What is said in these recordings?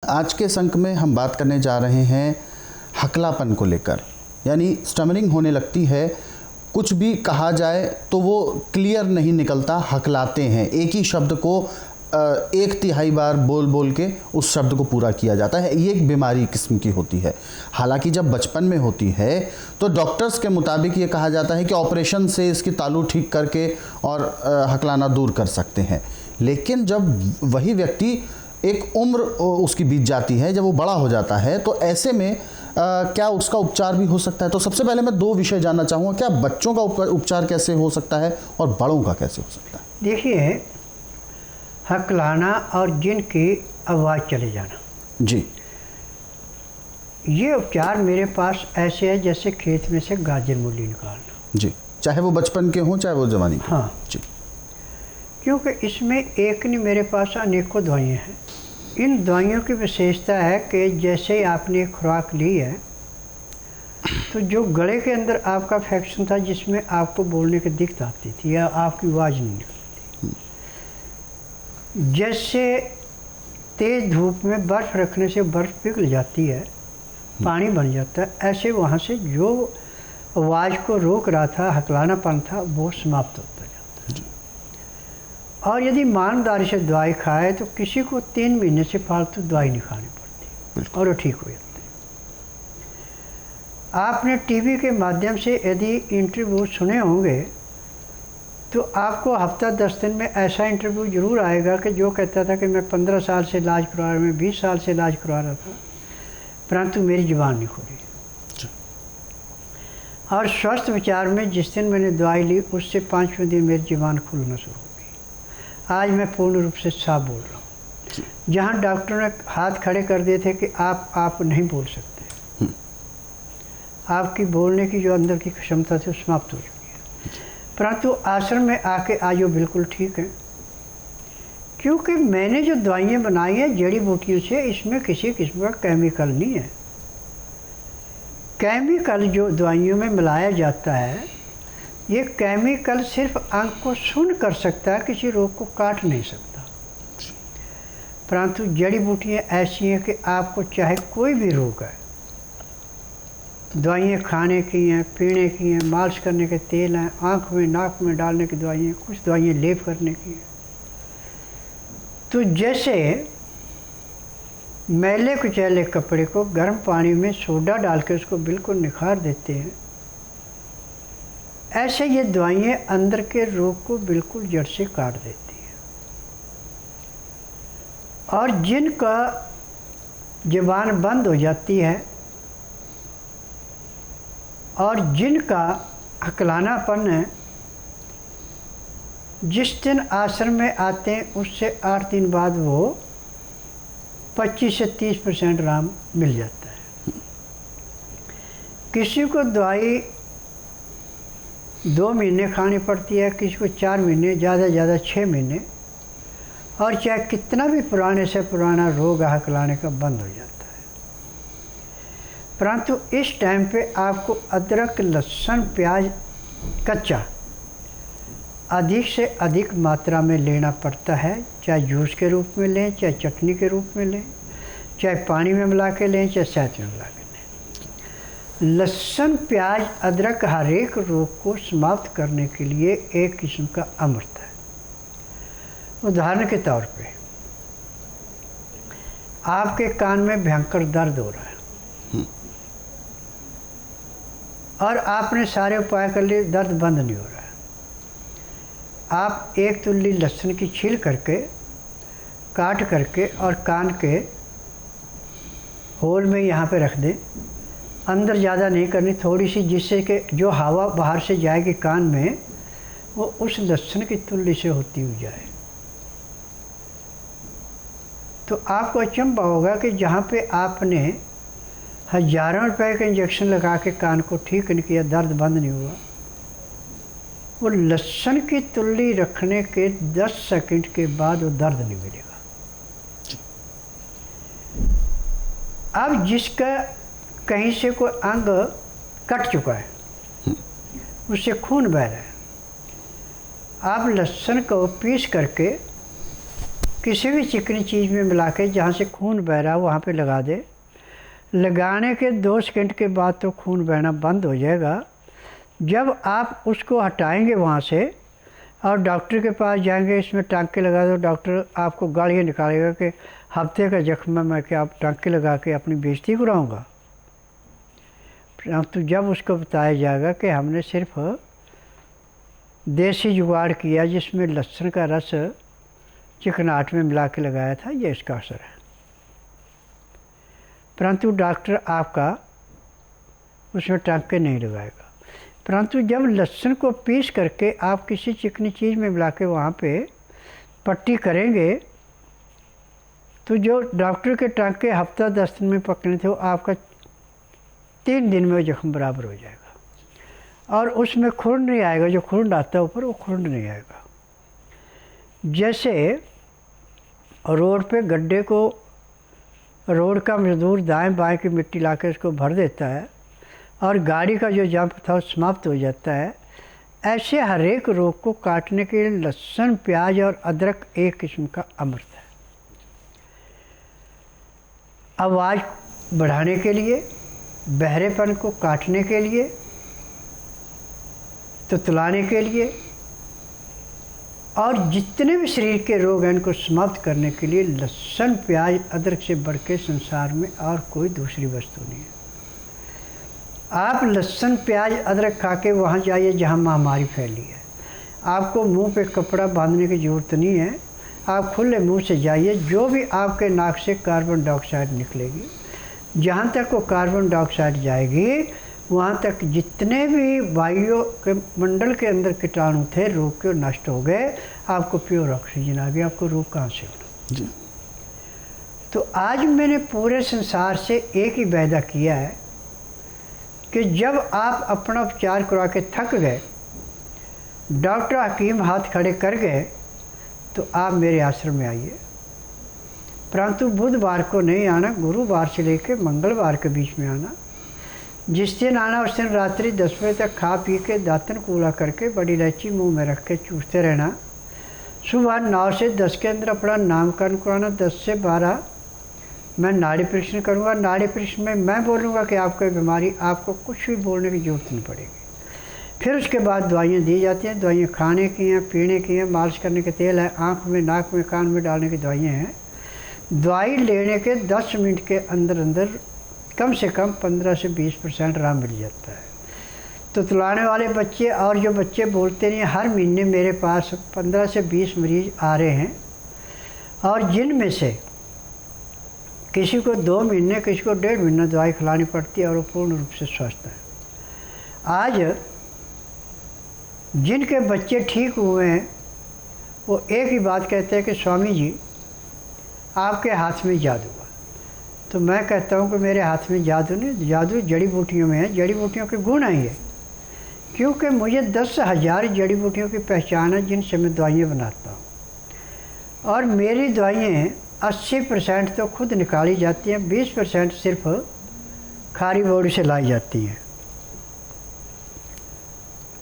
आज के अंक में हम बात करने जा रहे हैं हकलापन को लेकर, यानी स्टमरिंग होने लगती है, कुछ भी कहा जाए तो वो क्लियर नहीं निकलता, हकलाते हैं, एक ही शब्द को एक तिहाई बार बोल बोल के उस शब्द को पूरा किया जाता है। ये एक बीमारी किस्म की होती है। हालांकि जब बचपन में होती है तो डॉक्टर्स के मुताबिक ये कहा जाता है कि ऑपरेशन से इसकी तालू ठीक करके और हकलाना दूर कर सकते हैं। लेकिन जब वही व्यक्ति एक उम्र उसकी बीत जाती है, जब वो बड़ा हो जाता है, तो ऐसे में क्या उसका उपचार भी हो सकता है? तो सबसे पहले मैं दो विषय जानना चाहूँगा, क्या बच्चों का उपचार कैसे हो सकता है और बड़ों का कैसे हो सकता है? देखिए, हकलाना और जिन की आवाज़ चले जाना जी, ये उपचार मेरे पास ऐसे है जैसे खेत में से गाजर मूली निकालना। जी, चाहे वो बचपन के हों चाहे वो जवानी के। हाँ जी, क्योंकि इसमें एक नहीं, मेरे पास अनेकों दवाइयाँ हैं। इन दवाइयों की विशेषता है कि जैसे आपने खुराक ली है तो जो गले के अंदर आपका इन्फेक्शन था, जिसमें आपको बोलने की दिक्कत आती थी या आपकी आवाज़ नहीं निकलती, जैसे तेज़ धूप में बर्फ़ रखने से बर्फ़ पिघल जाती है, पानी बन जाता है, ऐसे वहाँ से जो आवाज़ को रोक रहा था, हकलानापन था, वो समाप्त होता जाता है। और यदि ईमानदारी से दवाई खाए तो किसी को 3 महीने से फालतू दवाई नहीं खानी पड़ती और वो ठीक हो जाते हैं। आपने टीवी के माध्यम से यदि इंटरव्यू सुने होंगे तो आपको हफ्ता 10 दिन में ऐसा इंटरव्यू ज़रूर आएगा कि जो कहता था कि मैं 15 साल से इलाज करवा रहा हूँ, मैं 20 साल से इलाज करवा रहा था, परंतु मेरी ज़ुबान नहीं खुली। और स्वस्थ विचार में जिस दिन मैंने दवाई ली उससे 5वें दिन मेरी ज़ुबान खुलना शुरू हो गई। आज मैं पूर्ण रूप से साफ बोल रहा हूँ। जहाँ डॉक्टर ने हाथ खड़े कर दिए थे कि आप नहीं बोल सकते, आपकी बोलने की जो अंदर की क्षमता थी वो समाप्त हो चुकी है। परंतु आश्रम में आके आज वो बिल्कुल ठीक है, क्योंकि मैंने जो दवाइयाँ बनाई हैं जड़ी बूटियों से, इसमें किसी किस्म का केमिकल नहीं है। केमिकल जो दवाइयों में मिलाया जाता है, ये केमिकल सिर्फ आँख को सुन कर सकता है, किसी रोग को काट नहीं सकता। परंतु जड़ी बूटियाँ ऐसी हैं कि आपको चाहे कोई भी रोग है, दवाइयाँ खाने की हैं, पीने की हैं, मालिश करने के तेल हैं, आँख में नाक में डालने की दवाइयाँ, कुछ दवाइयाँ लेप करने की हैं। तो जैसे मैले कुचैले कपड़े को गर्म पानी में सोडा डाल के उसको बिल्कुल निखार देते हैं, ऐसे ये दवाइयाँ अंदर के रोग को बिल्कुल जड़ से काट देती हैं। और जिनका ज़ुबान बंद हो जाती है और जिनका हकलानापन है, जिस दिन आश्रम में आते हैं उससे 8 दिन बाद वो 25 से 30% आराम मिल जाता है। किसी को दवाई 2 महीने खानी पड़ती है, किसी को 4 महीने, ज़्यादा से ज़्यादा 6 महीने, और चाहे कितना भी पुराने से पुराना रोग हकलाने का बंद हो जाता है। परंतु इस टाइम पे आपको अदरक, लहसुन, प्याज कच्चा अधिक से अधिक मात्रा में लेना पड़ता है, चाहे जूस के रूप में लें, चाहे चटनी के रूप में लें, चाहे पानी में मिला के लें, चाहे शहद में मिला के लें। लहसुन, प्याज, अदरक हर एक रोग को समाप्त करने के लिए एक किस्म का अमृत है। उदाहरण के तौर पे आपके कान में भयंकर दर्द हो रहा है और आपने सारे उपाय कर लिए, दर्द बंद नहीं हो रहा है। आप 1 तुल्ली लहसुन की छील करके, काट करके और कान के होल में यहाँ पे रख दें, अंदर ज़्यादा नहीं करनी, थोड़ी सी, जिससे कि जो हवा बाहर से जाएगी कान में वो उस लहसुन की तुल्ली से होती हुई जाए। तो आपको अचंभा होगा कि जहाँ पे आपने हज़ारों रुपए का इंजेक्शन लगा के कान को ठीक नहीं किया, दर्द बंद नहीं हुआ, वो लहसुन की तुल्ली रखने के 10 सेकंड के बाद वो दर्द नहीं मिलेगा। अब जिसका कहीं से कोई अंग कट चुका है, उससे खून बह रहा है, आप लहसुन को पीस करके किसी भी चिकनी चीज़ में मिला के जहाँ से खून बह रहा है वहाँ पे लगा दे। लगाने के 2 सेकंड के बाद तो खून बहना बंद हो जाएगा। जब आप उसको हटाएंगे वहाँ से और डॉक्टर के पास जाएंगे, इसमें टांके लगा दो, डॉक्टर आपको गालियाँ निकालेगा कि हफ्ते का जख्म मैं क्या आप टांके लगा के अपनी बेइज्जती कराऊँगा। परंतु जब उसको बताया जाएगा कि हमने सिर्फ देसी जुगाड़ किया जिसमें लहसुन का रस चिकनाहट में मिला के लगाया था, ये इसका असर है। परंतु डॉक्टर आपका उसमें टांके नहीं लगाएगा। परंतु जब लहसुन को पीस करके आप किसी चिकनी चीज़ में मिला के वहाँ पे पट्टी करेंगे तो जो डॉक्टर के टांके हफ्ता 10 दिन में पकड़ने थे वो आपका 3 दिन में जख्म बराबर हो जाएगा और उसमें खुरन नहीं आएगा। जो खुरन आता है ऊपर वो खुरन नहीं आएगा। जैसे रोड पे गड्ढे को रोड का मजदूर दाएं बाएं की मिट्टी ला के उसको भर देता है और गाड़ी का जो जंप था वो समाप्त हो जाता है, ऐसे हर एक रोग को काटने के लिए लहसुन, प्याज और अदरक एक किस्म का अमृत है। आवाज़ बढ़ाने के लिए, बहरेपन को काटने के लिए, तुतलाने के लिए और जितने भी शरीर के रोग हैं इनको समाप्त करने के लिए लहसुन, प्याज, अदरक से बढ़ के संसार में और कोई दूसरी वस्तु नहीं है। आप लहसुन, प्याज, अदरक खा के वहाँ जाइए जहाँ महामारी फैली है। आपको मुंह पे कपड़ा बांधने की ज़रूरत नहीं है। आप खुले मुंह से जाइए, जो भी आपके नाक से कार्बन डाइऑक्साइड निकलेगी, जहाँ तक वो कार्बन डाइऑक्साइड जाएगी वहाँ तक जितने भी वायु के मंडल के अंदर कीटाणु थे रोग के नष्ट हो गए। आपको प्योर ऑक्सीजन आ गया। आपको रोग कहाँ से होना जी। तो आज मैंने पूरे संसार से एक ही वायदा किया है कि जब आप अपना उपचार करवा के थक गए, डॉक्टर हकीम हाथ खड़े कर गए, तो आप मेरे आश्रम में आइए। परंतु बुधवार को नहीं आना, गुरुवार से लेकर मंगलवार के बीच में आना। जिस दिन आना उस दिन रात्रि 10 बजे तक खा पी के दातन कूला करके बड़ी इलायची मुंह में रख के चूसते रहना। सुबह 9 से 10 के अंदर अपना नामकरण कराना। 10 से 12 मैं नाड़ी परीक्षण करूँगा। नाड़ी परीक्षण में मैं बोलूँगा कि आपको बीमारी, आपको कुछ भी बोलने की ज़रूरत नहीं पड़ेगी। फिर उसके बाद दवाइयाँ दी जाती हैं। दवाइयाँ खाने की हैं, पीने की हैं, मालिश करने के तेल है, आँख में, नाक में, कान में डालने की दवाइयाँ हैं। दवाई लेने के 10 मिनट के अंदर अंदर कम से कम 15 से 20% आराम मिल जाता है। तो तुलाने वाले बच्चे और जो बच्चे बोलते नहीं, हर महीने मेरे पास 15 से 20 मरीज आ रहे हैं और जिनमें से किसी को 2 महीने, किसी को 1.5 महीना दवाई खिलानी पड़ती है और वो पूर्ण रूप से स्वस्थ है। आज जिनके बच्चे ठीक हुए हैं वो एक ही बात कहते हैं कि स्वामी जी आपके हाथ में जादू है। तो मैं कहता हूँ कि मेरे हाथ में जादू नहीं, जादू जड़ी बूटियों में है। जड़ी बूटियों के गुण आएंगे, क्योंकि मुझे 10,000 जड़ी बूटियों की पहचान है जिनसे मैं दवाइयाँ बनाता हूँ। और मेरी दवाइयाँ 80% तो खुद निकाली जाती हैं, 20% सिर्फ खारी बॉडी से लाई जाती हैं।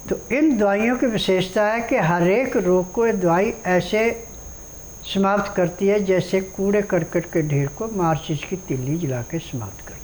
तो इन दवाइयों की विशेषता है कि हर एक रोग को ये दवाई ऐसे समाप्त करती है जैसे कूड़े करकट के ढेर को माचिस की तिल्ली जला के समाप्त कर।